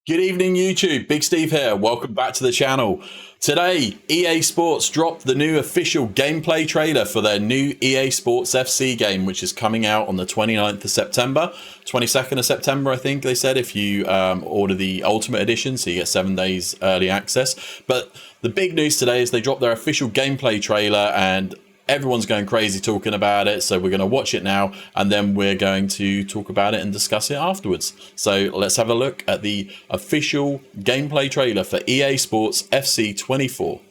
Good evening, YouTube. Big Steve here. Welcome back to the channel. Today, EA Sports dropped the new official gameplay trailer for their new EA Sports FC game, which is coming out on the 29th of September. 22nd of September, I think they said, if you order the Ultimate Edition, so you get 7 days early access. But the big news today is they dropped their official gameplay trailer, and everyone's going crazy talking about it, so we're going to watch it now and then we're going to talk about it and discuss it afterwards. So let's have a look at the official gameplay trailer for EA Sports FC24.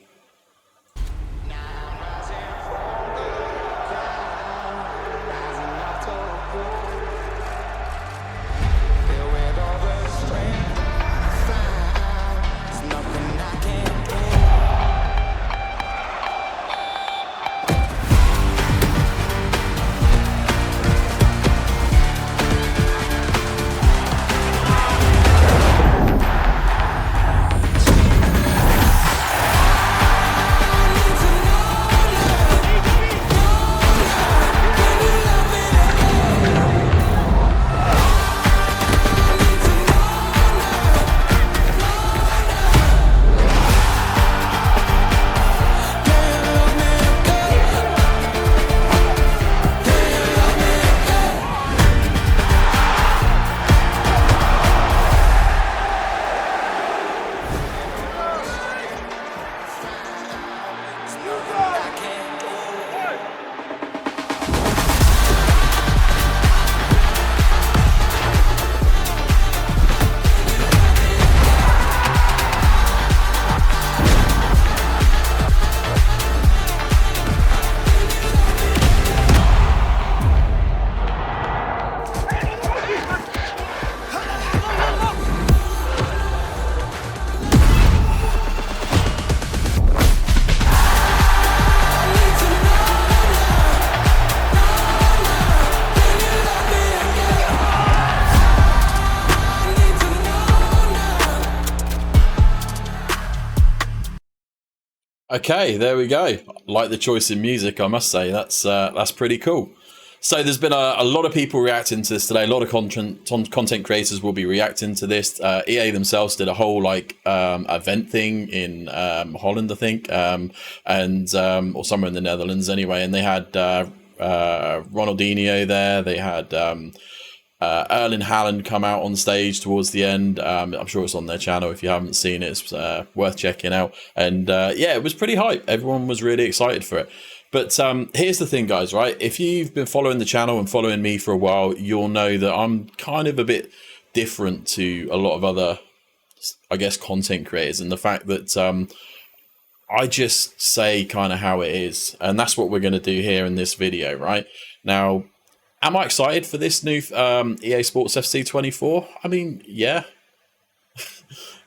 Okay, there we go. Like the choice in music, I must say. That's pretty cool. So there's been a lot of people reacting to this today. A lot of content creators will be reacting to this. EA themselves did a whole event thing in Holland, I think, or somewhere in the Netherlands anyway. And they had Ronaldinho there. They had Erling Haaland come out on stage towards the end. I'm sure it's on their channel. If you haven't seen it, it's worth checking out. And yeah, it was pretty hype. Everyone was really excited for it. But here's the thing, guys, right? If you've been following the channel and following me for a while, you'll know that I'm kind of a bit different to a lot of other, I guess, content creators. And the fact that I just say kind of how it is. And that's what we're going to do here in this video, right? Now, am I excited for this new EA Sports FC24? I mean, yeah.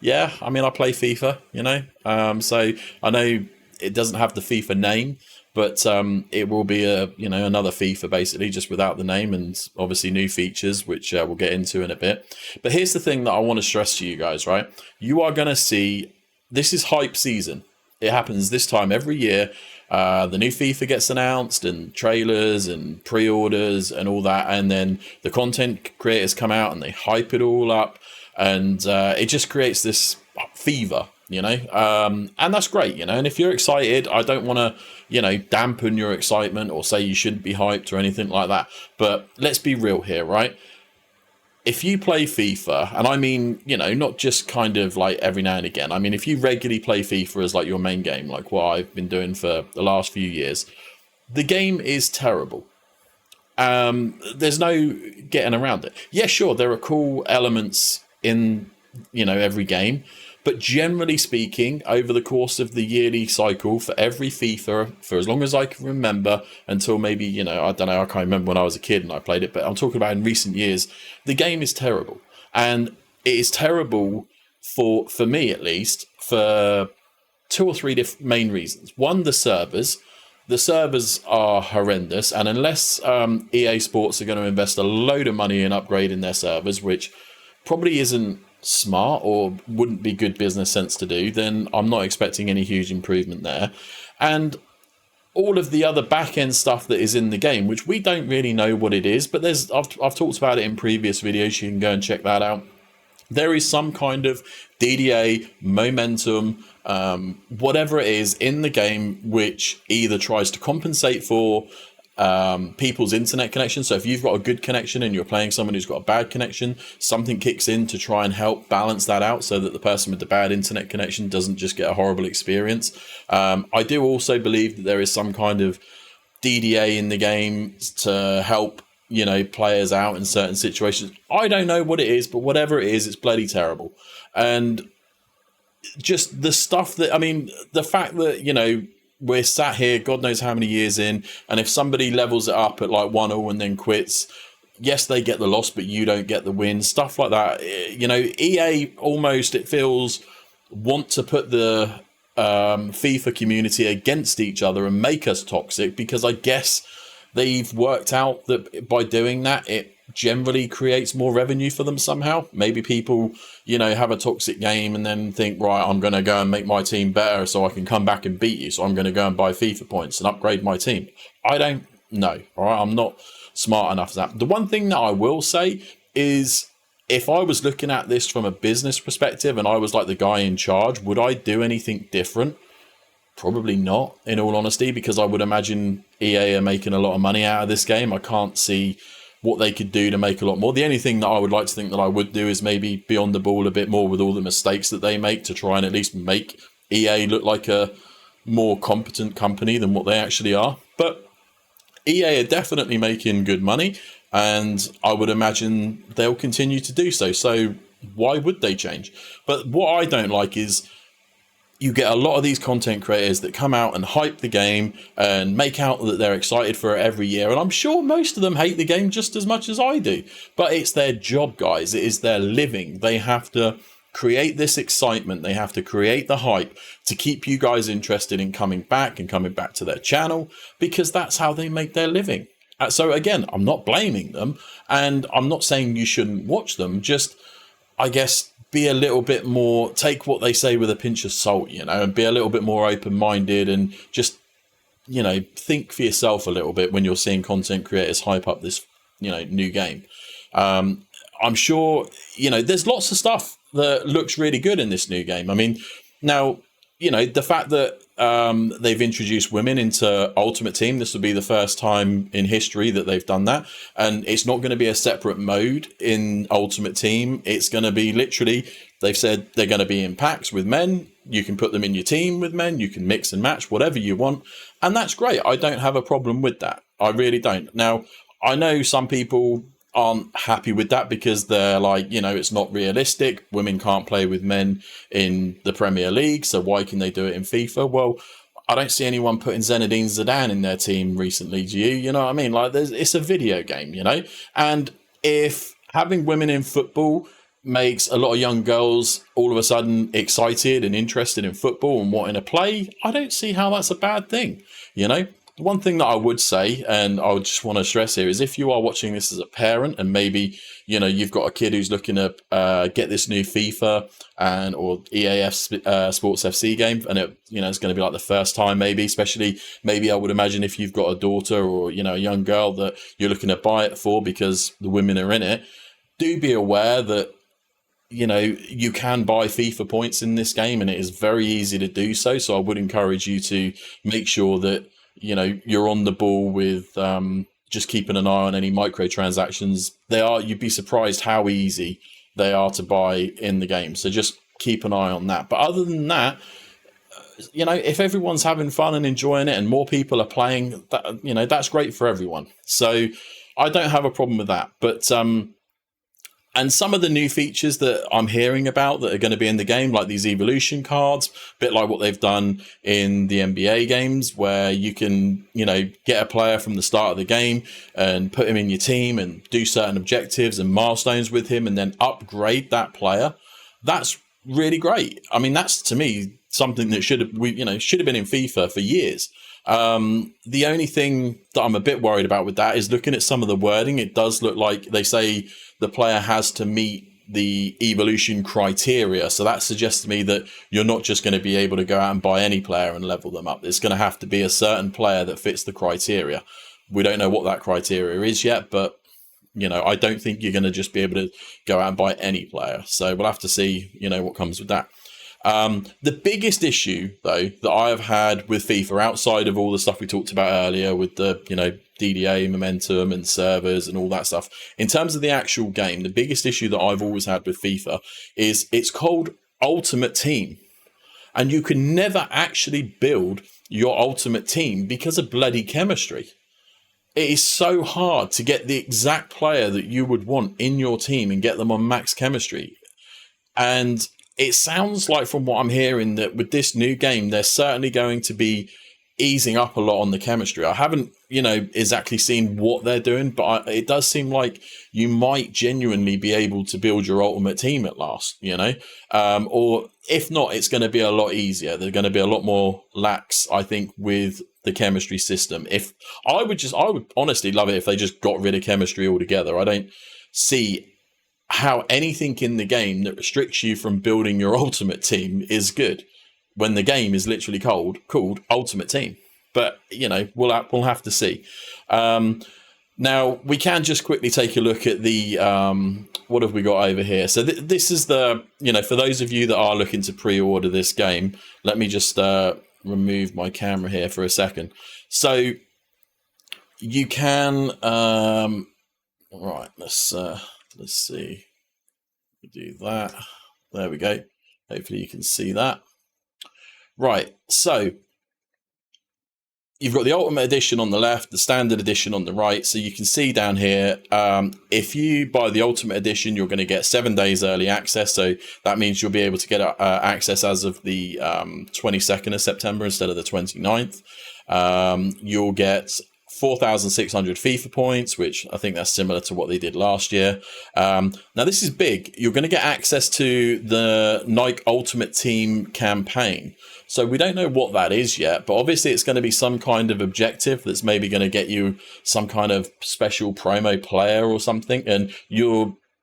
Yeah, I mean, I play FIFA, you know. So I know it doesn't have the FIFA name, but it will be another FIFA basically, just without the name, and obviously new features, which we'll get into in a bit. But here's the thing that I want to stress to you guys, right? You are going to see, this is hype season. It happens this time every year. The new FIFA gets announced, and trailers and pre-orders and all that, and then the content creators come out and they hype it all up, and it just creates this fever, you know, and that's great, you know. And if you're excited, I don't want to, you know, dampen your excitement or say you shouldn't be hyped or anything like that, but let's be real here, right? If you play FIFA, and I mean, you know, not just kind of like every now and again, I mean, if you regularly play FIFA as like your main game, like what I've been doing for the last few years, the game is terrible. There's no getting around it. Yeah, sure, there are cool elements in, you know, every game, but generally speaking, over the course of the yearly cycle for every FIFA, for as long as I can remember, until maybe, you know, I don't know, I can't remember when I was a kid and I played it, but I'm talking about in recent years, the game is terrible. And it is terrible for me at least, for two or three main reasons. One, the servers. The servers are horrendous, and unless EA Sports are going to invest a load of money in upgrading their servers, which probably isn't smart or wouldn't be good business sense to do, then I'm not expecting any huge improvement there. And all of the other back-end stuff that is in the game, which we don't really know what it is, but I've talked about it in previous videos, you can go and check that out. There is some kind of DDA momentum, whatever it is in the game, which either tries to compensate for people's internet connection. So if you've got a good connection and you're playing someone who's got a bad connection, something kicks in to try and help balance that out so that the person with the bad internet connection doesn't just get a horrible experience. I do also believe that there is some kind of DDA in the game to help, players out in certain situations. I don't know what it is, but whatever it is, it's bloody terrible. And just the stuff that, the fact that, we're sat here, God knows how many years in, and if somebody levels it up at like 1-1 and then quits, yes, they get the loss, but you don't get the win. Stuff like that. EA almost, it feels, want to put the FIFA community against each other and make us toxic, because I guess they've worked out that by doing that, it generally creates more revenue for them somehow. Maybe people, have a toxic game and then think, right, I'm going to go and make my team better so I can come back and beat you. So I'm going to go and buy FIFA points and upgrade my team. I don't know. All right. I'm not smart enough for that. The one thing that I will say is, if I was looking at this from a business perspective and I was like the guy in charge, would I do anything different? Probably not, in all honesty, because I would imagine EA are making a lot of money out of this game. I can't see what they could do to make a lot more. The only thing that I would like to think that I would do is maybe be on the ball a bit more with all the mistakes that they make to try and at least make EA look like a more competent company than what they actually are. But EA are definitely making good money, and I would imagine they'll continue to do so. So why would they change? But what I don't like is you get a lot of these content creators that come out and hype the game and make out that they're excited for it every year. And I'm sure most of them hate the game just as much as I do. But it's their job, guys. It is their living. They have to create this excitement. They have to create the hype to keep you guys interested in coming back and coming back to their channel, because that's how they make their living. So again, I'm not blaming them, and I'm not saying you shouldn't watch them. Just, I guess, be a little bit more, take what they say with a pinch of salt, and be a little bit more open-minded, and just, think for yourself a little bit when you're seeing content creators hype up this, new game. I'm sure, there's lots of stuff that looks really good in this new game. Now, the fact that they've introduced women into Ultimate Team, this will be the first time in history that they've done that. And it's not going to be a separate mode in Ultimate Team. It's going to be literally, they've said they're going to be in packs with men. You can put them in your team with men. You can mix and match whatever you want. And that's great. I don't have a problem with that. I really don't. Now, I know some people aren't happy with that because they're like, it's not realistic. Women can't play with men in the Premier League, so why can they do it in FIFA? Well, I don't see anyone putting Zinedine Zidane in their team recently, do you? You know what I mean? Like, it's a video game, And if having women in football makes a lot of young girls all of a sudden excited and interested in football and wanting to play, I don't see how that's a bad thing, One thing that I would say, and I would just want to stress here, is if you are watching this as a parent and maybe, you've got a kid who's looking to get this new FIFA or EAF Sports FC game, and it's going to be like the first time maybe I would imagine if you've got a daughter or, a young girl that you're looking to buy it for because the women are in it, do be aware that, you can buy FIFA points in this game, and it is very easy to do so. So I would encourage you to make sure that, you're on the ball with just keeping an eye on any microtransactions. You'd be surprised how easy they are to buy in the game. So just keep an eye on that. But other than that, if everyone's having fun and enjoying it and more people are playing, that's great for everyone. So I don't have a problem with that. But and some of the new features that I'm hearing about that are going to be in the game, like these evolution cards, a bit like what they've done in the NBA games, where you can, get a player from the start of the game and put him in your team and do certain objectives and milestones with him and then upgrade that player. That's really great. That's, to me, something that should have been in FIFA for years. The only thing that I'm a bit worried about with that is looking at some of the wording. It does look like they say the player has to meet the evolution criteria. So that suggests to me that you're not just going to be able to go out and buy any player and level them up. It's going to have to be a certain player that fits the criteria. We don't know what that criteria is yet, but I don't think you're going to just be able to go out and buy any player. So we'll have to see, what comes with that. The biggest issue, though, that I have had with FIFA, outside of all the stuff we talked about earlier with the, DDA, momentum and servers and all that stuff, in terms of the actual game, the biggest issue that I've always had with FIFA is it's called Ultimate Team. And you can never actually build your ultimate team because of bloody chemistry. It is so hard to get the exact player that you would want in your team and get them on max chemistry. And it sounds like, from what I'm hearing, that with this new game, they're certainly going to be easing up a lot on the chemistry. I haven't, exactly seen what they're doing, but it does seem like you might genuinely be able to build your ultimate team at last, or if not, it's going to be a lot easier. They're going to be a lot more lax, I think, with the chemistry system. I would honestly love it if they just got rid of chemistry altogether. I don't see how anything in the game that restricts you from building your ultimate team is good when the game is literally called Ultimate Team. But, we'll have to see. Now, we can just quickly take a look at the, what have we got over here? So this is the, for those of you that are looking to pre-order this game, let me just remove my camera here for a second. So you can, right, let's see. Do that. There we go. Hopefully you can see that. Right, so you've got the Ultimate Edition on the left, the Standard Edition on the right. So you can see down here, if you buy the Ultimate Edition, you're going to get 7 days early access. So that means you'll be able to get access as of the 22nd of September instead of the 29th. You'll get 4,600 FIFA points, which I think that's similar to what they did last year. Now, this is big. You're going to get access to the Nike Ultimate Team campaign. So we don't know what that is yet, but obviously it's going to be some kind of objective that's maybe going to get you some kind of special promo player or something. And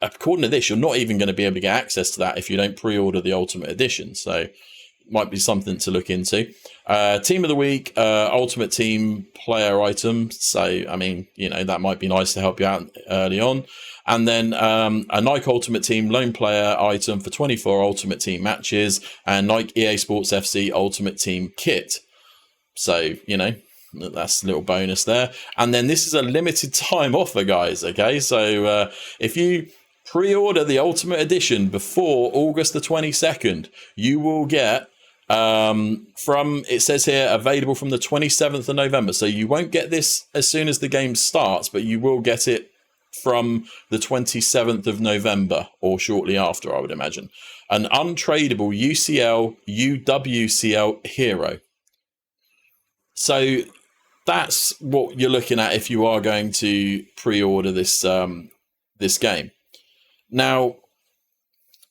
according to this, you're not even going to be able to get access to that if you don't pre-order the Ultimate Edition. So might be something to look into. Team of the Week, Ultimate Team player item. So, I mean, that might be nice to help you out early on. And then a Nike Ultimate Team lone player item for 24 Ultimate Team matches, and Nike EA Sports FC Ultimate Team kit. So, that's a little bonus there. And then this is a limited time offer, guys. Okay, so if you pre-order the Ultimate Edition before August the 22nd, you will get it says here, available from the 27th of November. So you won't get this as soon as the game starts, but you will get it from the 27th of November or shortly after, I would imagine. An untradeable UCL UWCL hero. So that's what you're looking at if you are going to pre-order this this game. Now,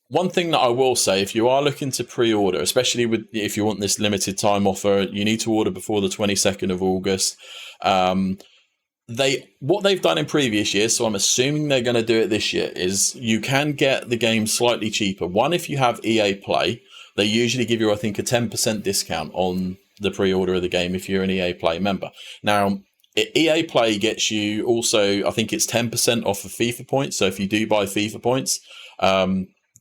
one thing that I will say, if you are looking to pre-order, especially if you want this limited time offer, you need to order before the 22nd of August. What they've done in previous years, so I'm assuming they're going to do it this year, is you can get the game slightly cheaper. One, if you have EA Play, they usually give you, I think, a 10% discount on the pre-order of the game if you're an EA Play member. Now, EA Play gets you also, I think it's 10% off of FIFA points. So if you do buy FIFA points,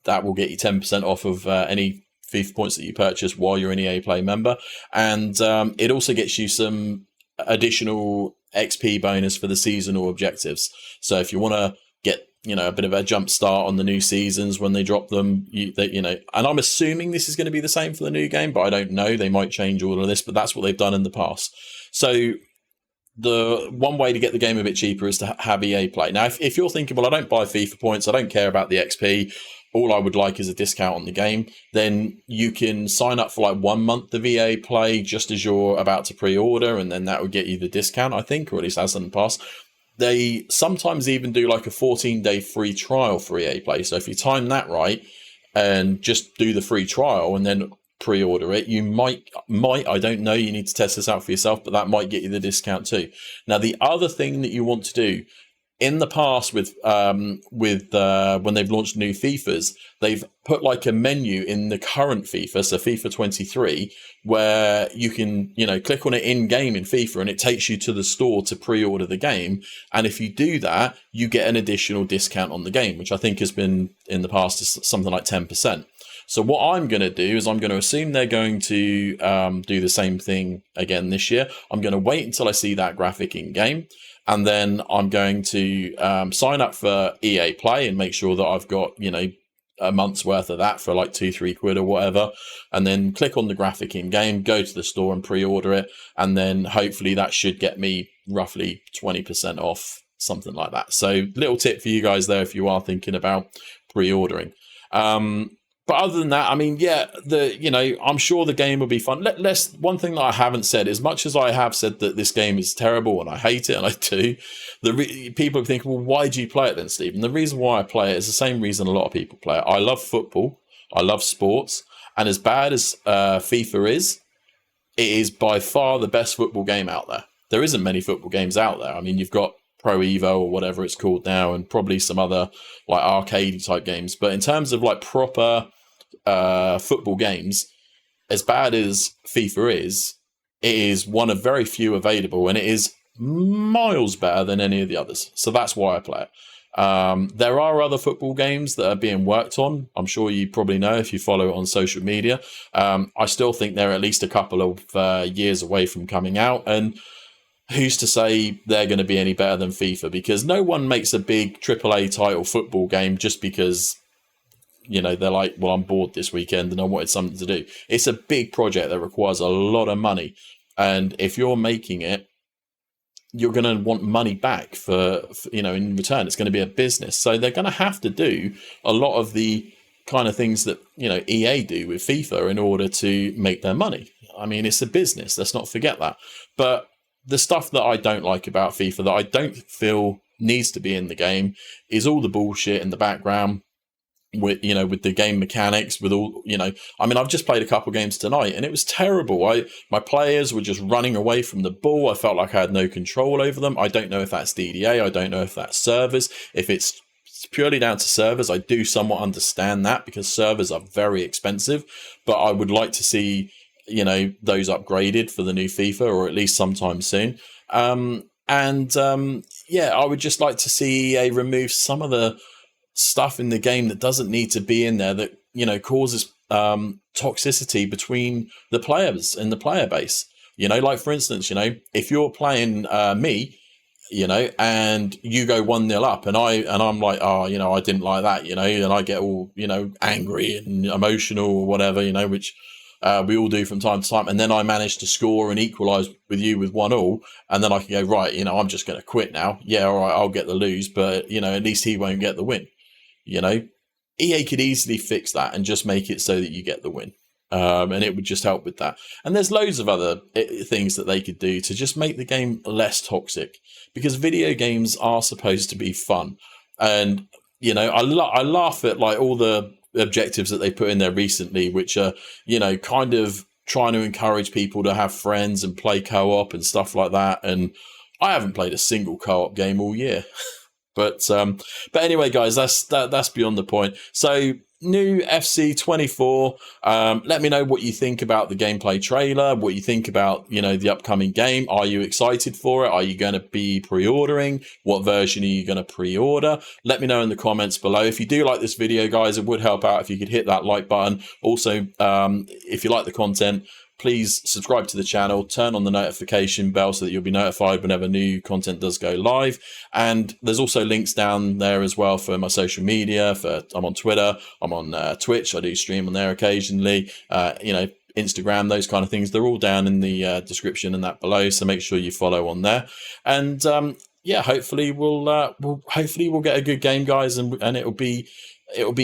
that will get you 10% off of any FIFA points that you purchase while you're an EA Play member. And it also gets you some additional XP bonus for the seasonal objectives. So if you want to get, a bit of a jump start on the new seasons when they drop them, and I'm assuming this is going to be the same for the new game, but I don't know. They might change all of this, but that's what they've done in the past. So the one way to get the game a bit cheaper is to have EA Play. Now, if you're thinking, well, I don't buy FIFA points, I don't care about the XP, all I would like is a discount on the game, then you can sign up for like 1 month of EA Play just as you're about to pre-order, and then that would get you the discount, I think, or at least has in the past. They sometimes even do like a 14-day free trial for EA Play. So if you time that right and just do the free trial and then pre-order it, you might, I don't know, you need to test this out for yourself, but that might get you the discount too. Now, the other thing that you want to do in the past with when they've launched new FIFAs, they've put like a menu in the current FIFA, so FIFA 23, where you can, click on it in game in FIFA and it takes you to the store to pre-order the game. And if you do that, you get an additional discount on the game, which I think has been in the past something like 10%. So what I'm going to do is I'm going to assume they're going to do the same thing again this year. I'm going to wait until I see that graphic in game. And then I'm going to sign up for EA Play and make sure that I've got, a month's worth of that for like £2-3 or whatever. And then click on the graphic in game, go to the store and pre-order it. And then hopefully that should get me roughly 20% off, something like that. So little tip for you guys there if you are thinking about pre-ordering. But other than that, I mean, yeah, I'm sure the game will be fun. One thing that I haven't said, as much as I have said that this game is terrible and I hate it, and I do, people think, well, why do you play it then, Steve? And the reason why I play it is the same reason a lot of people play it. I love football. I love sports. And as bad as FIFA is, it is by far the best football game out there. There isn't many football games out there. I mean, you've got Pro Evo or whatever it's called now, and probably some other like arcade type games. But in terms of like proper football games, as bad as FIFA is, it is one of very few available, and it is miles better than any of the others. So that's why I play it. There are other football games that are being worked on. I'm sure you probably know if you follow it on social media. I still think they're at least a couple of years away from coming out, and who's to say they're going to be any better than FIFA? Because no one makes a big AAA title football game just because, they're like, well, I'm bored this weekend and I wanted something to do. It's a big project that requires a lot of money. And if you're making it, you're going to want money back for in return. It's going to be a business. So they're going to have to do a lot of the kind of things that, EA do with FIFA in order to make their money. I mean, it's a business. Let's not forget that. But the stuff that I don't like about FIFA, that I don't feel needs to be in the game, is all the bullshit in the background with the game mechanics, with all, I mean, I've just played a couple games tonight and it was terrible. My players were just running away from the ball. I felt like I had no control over them. I don't know if that's DDA. I don't know if that's servers. If it's purely down to servers, I do somewhat understand that because servers are very expensive, but I would like to see those upgraded for the new FIFA, or at least sometime soon. I would just like to see EA remove some of the stuff in the game that doesn't need to be in there, that causes toxicity between the players and the player base. Like for instance, if you're playing me, and you go 1-0 up, and I'm like, oh, I didn't like that, and I get all angry and emotional or whatever, which we all do from time to time, and then I manage to score and equalise with you with 1-1, and then I can go, right, I'm just going to quit now. Yeah, all right, I'll get the lose, but at least he won't get the win. EA could easily fix that and just make it so that you get the win, and it would just help with that. And there's loads of other things that they could do to just make the game less toxic, because video games are supposed to be fun. And I laugh at like all the objectives that they put in there recently, which are kind of trying to encourage people to have friends and play co-op and stuff like that. And I haven't played a single co-op game all year. But anyway, guys, that's beyond the point. So new FC24. Let me know what you think about the gameplay trailer, what you think about the upcoming game. Are you excited for it? Are you going to be pre-ordering? What version are you going to pre-order? Let me know in the comments below. If you do like this video, guys, it would help out if you could hit that like button. Also, if you like the content, please subscribe to the channel, turn on the notification bell so that you'll be notified whenever new content does go live. And there's also links down there as well for my social media. I'm on Twitter, I'm on Twitch, I do stream on there occasionally, Instagram, those kind of things. They're all down in the description and that below, so make sure you follow on there. And hopefully we'll get a good game, guys, and it'll be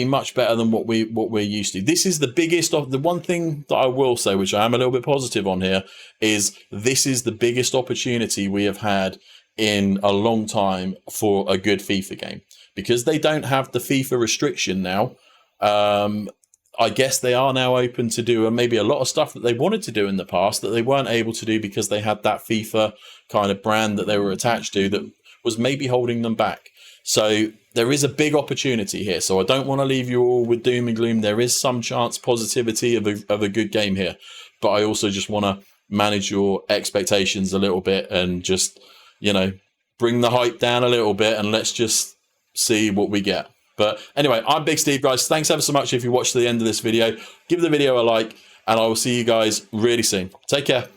much better than what we're used to. This is the biggest of the one thing that I will say, which I am a little bit positive on here, is this is the biggest opportunity we have had in a long time for a good FIFA game, because they don't have the FIFA restriction now. I guess they are now open to do maybe a lot of stuff that they wanted to do in the past that they weren't able to do because they had that FIFA kind of brand that they were attached to that was maybe holding them back. So there is a big opportunity here. So I don't want to leave you all with doom and gloom. There is some chance positivity of a good game here. But I also just want to manage your expectations a little bit and just, you know, bring the hype down a little bit and let's just see what we get. But anyway, I'm Big Steve, guys. Thanks ever so much if you watched to the end of this video. Give the video a like, and I will see you guys really soon. Take care.